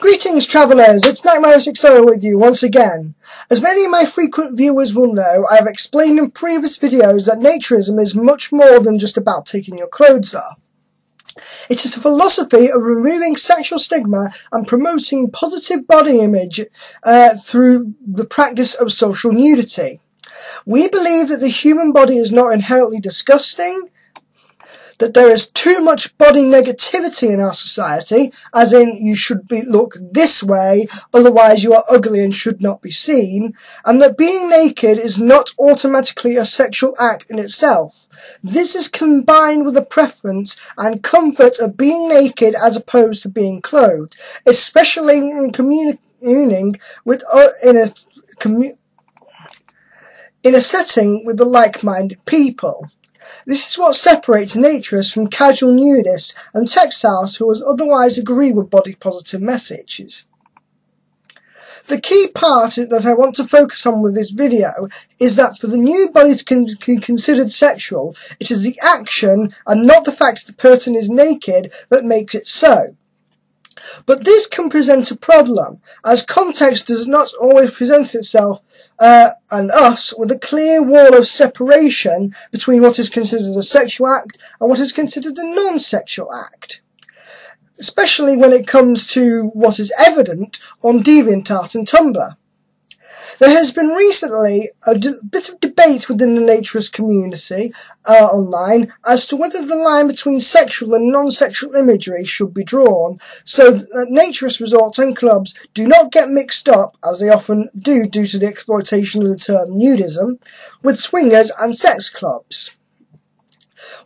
Greetings travellers, it's Nightmare60 with you once again. As many of my frequent viewers will know, I have explained in previous videos that Naturism is much more than just about taking your clothes off. It is a philosophy of removing sexual stigma and promoting positive body image through the practice of social nudity. We believe that the human body is not inherently disgusting, that there is too much body negativity in our society, as in you should look this way, otherwise you are ugly and should not be seen, and that being naked is not automatically a sexual act in itself. This is combined with the preference and comfort of being naked as opposed to being clothed, especially in communing with in a setting with the like-minded people. This is what separates naturists from casual nudists and textiles who otherwise agree with body-positive messages. The key part that I want to focus on with this video is that for the nude body to be considered sexual, it is the action and not the fact that the person is naked that makes it so. But this can present a problem, as context does not always present itself and us with a clear wall of separation between what is considered a sexual act and what is considered a non-sexual act, especially when it comes to what is evident on DeviantArt and Tumblr. There has been recently a bit of debate within the naturist community online as to whether the line between sexual and non-sexual imagery should be drawn, so that naturist resorts and clubs do not get mixed up, as they often do due to the exploitation of the term nudism, with swingers and sex clubs.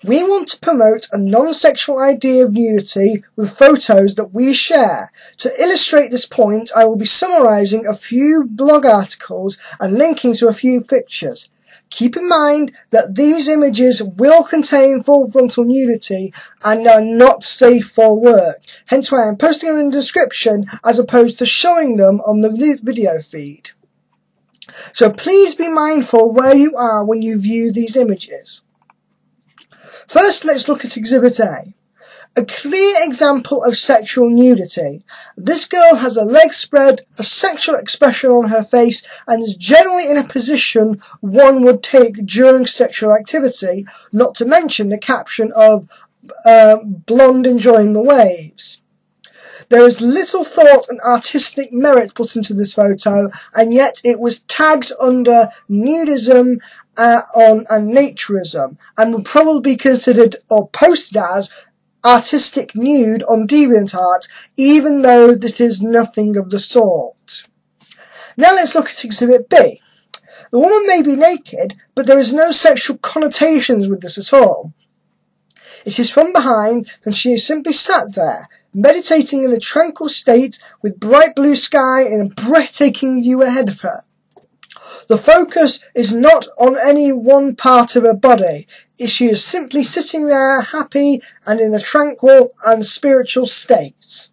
We want to promote a non-sexual idea of nudity with photos that we share. To illustrate this point, I will be summarising a few blog articles and linking to a few pictures. Keep in mind that these images will contain full frontal nudity and are not safe for work, hence why I am posting them in the description as opposed to showing them on the video feed. So please be mindful where you are when you view these images. First, let's look at Exhibit A. A clear example of sexual nudity. This girl has her legs spread, a sexual expression on her face, and is generally in a position one would take during sexual activity, not to mention the caption of blonde enjoying the waves. There is little thought and artistic merit put into this photo, and yet it was tagged under Nudism and Naturism, and would probably be considered or posted as artistic nude on DeviantArt, even though this is nothing of the sort. Now let's look at Exhibit B. The woman may be naked, but there is no sexual connotations with this at all. It is from behind, and she is simply sat there, meditating in a tranquil state with bright blue sky and a breathtaking view ahead of her. The focus is not on any one part of her body. She is simply sitting there happy and in a tranquil and spiritual state.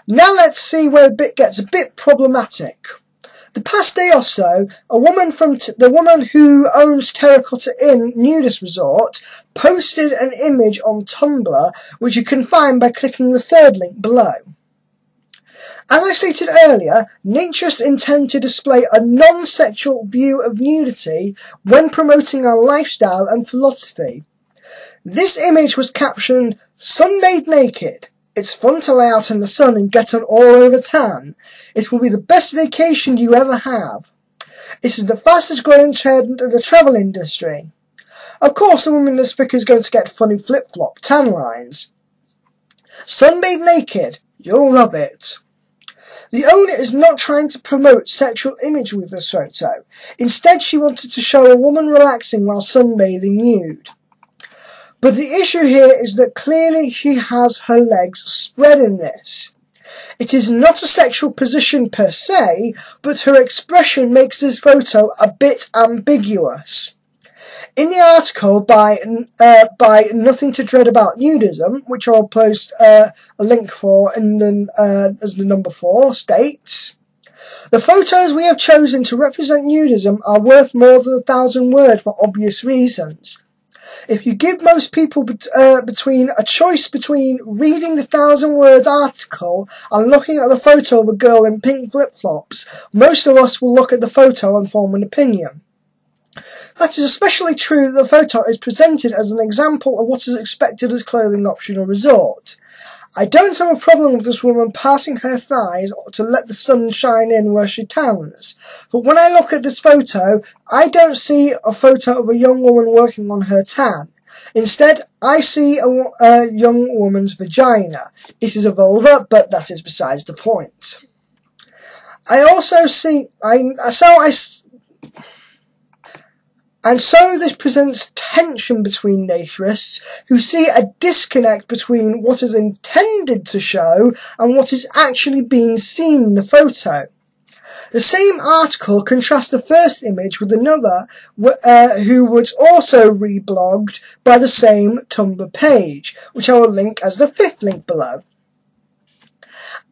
Now let's see where it gets a bit problematic. The past day or so, the woman who owns Terracotta Inn Nudist Resort posted an image on Tumblr, which you can find by clicking the third link below. As I stated earlier, naturists intend to display a non-sexual view of nudity when promoting our lifestyle and philosophy. This image was captioned, "Sunbathed naked. It's fun to lay out in the sun and get an all-over tan. It will be the best vacation you ever have. It is the fastest growing trend in the travel industry." Of course, the woman in this pic is going to get funny flip-flop tan lines. Sunbathed naked. You'll love it. The owner is not trying to promote sexual image with this photo. Instead, she wanted to show a woman relaxing while sunbathing nude. But the issue here is that clearly she has her legs spread in this. It is not a sexual position per se, but her expression makes this photo a bit ambiguous. In the article by Nothing to Dread About Nudism, which I'll post a link for as the number 4, states, "The photos we have chosen to represent nudism are worth more than 1,000 words for obvious reasons. If you give most people a choice between reading the 1,000-word article and looking at the photo of a girl in pink flip-flops, most of us will look at the photo and form an opinion. That is especially true that the photo is presented as an example of what is expected as clothing option or resort. I don't have a problem with this woman passing her thighs to let the sun shine in where she tans, but when I look at this photo, I don't see a photo of a young woman working on her tan. Instead, I see a young woman's vagina. It is a vulva, but that is besides the point. And so this presents tension between naturists who see a disconnect between what is intended to show and what is actually being seen in the photo. The same article contrasts the first image with another who was also reblogged by the same Tumblr page, which I will link as the 5th link below.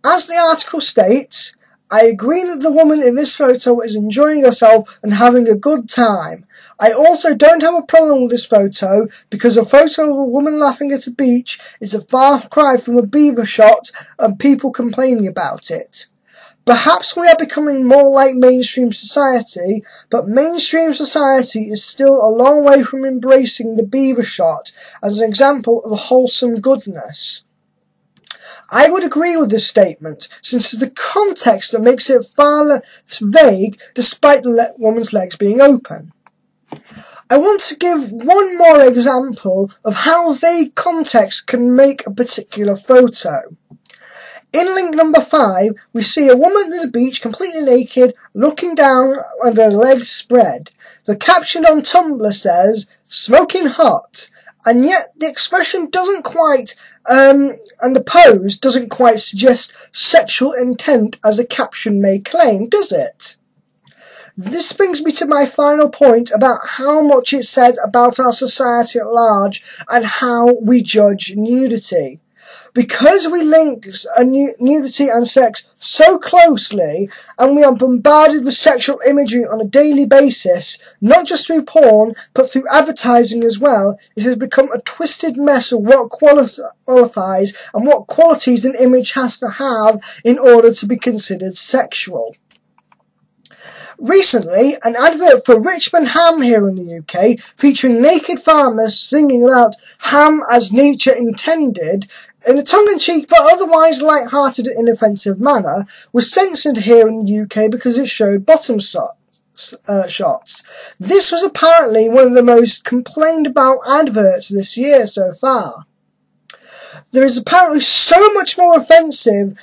As the article states, I agree that the woman in this photo is enjoying herself and having a good time. I also don't have a problem with this photo because a photo of a woman laughing at a beach is a far cry from a beaver shot and people complaining about it. Perhaps we are becoming more like mainstream society, but mainstream society is still a long way from embracing the beaver shot as an example of wholesome goodness. I would agree with this statement, since it's the context that makes it far less vague despite the woman's legs being open. I want to give one more example of how vague context can make a particular photo. In link number 5, we see a woman at the beach completely naked, looking down with her legs spread. The caption on Tumblr says, "Smoking hot," and yet the expression doesn't quite, and the pose doesn't quite suggest sexual intent as a caption may claim, does it? This brings me to my final point about how much it says about our society at large and how we judge nudity. Because we link nudity and sex so closely, and we are bombarded with sexual imagery on a daily basis, not just through porn, but through advertising as well, it has become a twisted mess of what qualifies and what qualities an image has to have in order to be considered sexual. Recently, an advert for Richmond ham here in the UK, featuring naked farmers singing about ham as nature intended, in a tongue-in-cheek but otherwise light-hearted and inoffensive manner, was censored here in the UK because it showed bottom shots. This was apparently one of the most complained about adverts this year so far. There is apparently so much more offensive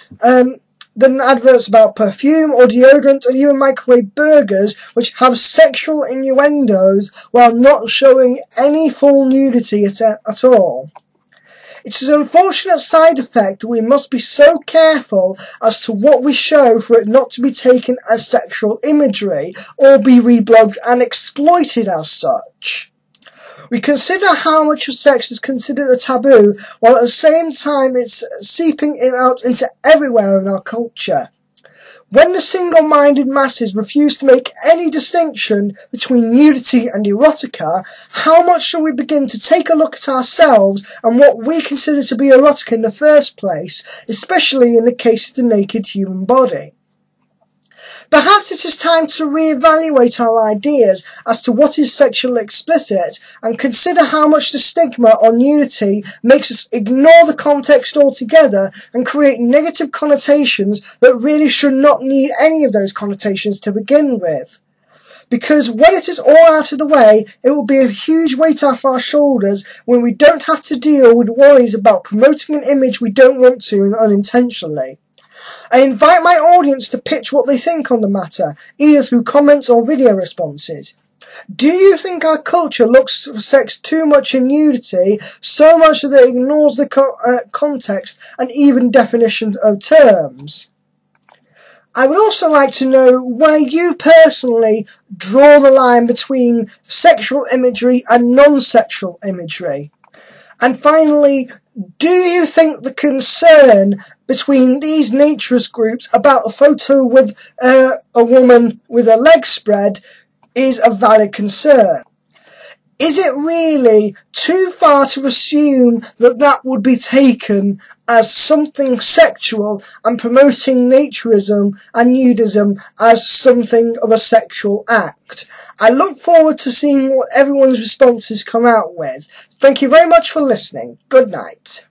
than adverts about perfume or deodorant and even microwave burgers which have sexual innuendos while not showing any full nudity at all. It is an unfortunate side effect that we must be so careful as to what we show for it not to be taken as sexual imagery or be reblogged and exploited as such. We consider how much of sex is considered a taboo, while at the same time it's seeping out into everywhere in our culture. When the single-minded masses refuse to make any distinction between nudity and erotica, how much shall we begin to take a look at ourselves and what we consider to be erotica in the first place, especially in the case of the naked human body? Perhaps it is time to re-evaluate our ideas as to what is sexually explicit and consider how much the stigma on nudity makes us ignore the context altogether and create negative connotations that really should not need any of those connotations to begin with. Because when it is all out of the way, it will be a huge weight off our shoulders when we don't have to deal with worries about promoting an image we don't want to and unintentionally. I invite my audience to pitch what they think on the matter, either through comments or video responses. Do you think our culture looks for sex too much in nudity, so much that it ignores the context and even definitions of terms? I would also like to know where you personally draw the line between sexual imagery and non-sexual imagery. And finally, do you think the concern between these naturist groups about a photo with a woman with her legs spread is a valid concern? Is it really too far to assume that that would be taken as something sexual and promoting naturism and nudism as something of a sexual act. I look forward to seeing what everyone's responses come out with. Thank you very much for listening. Good night.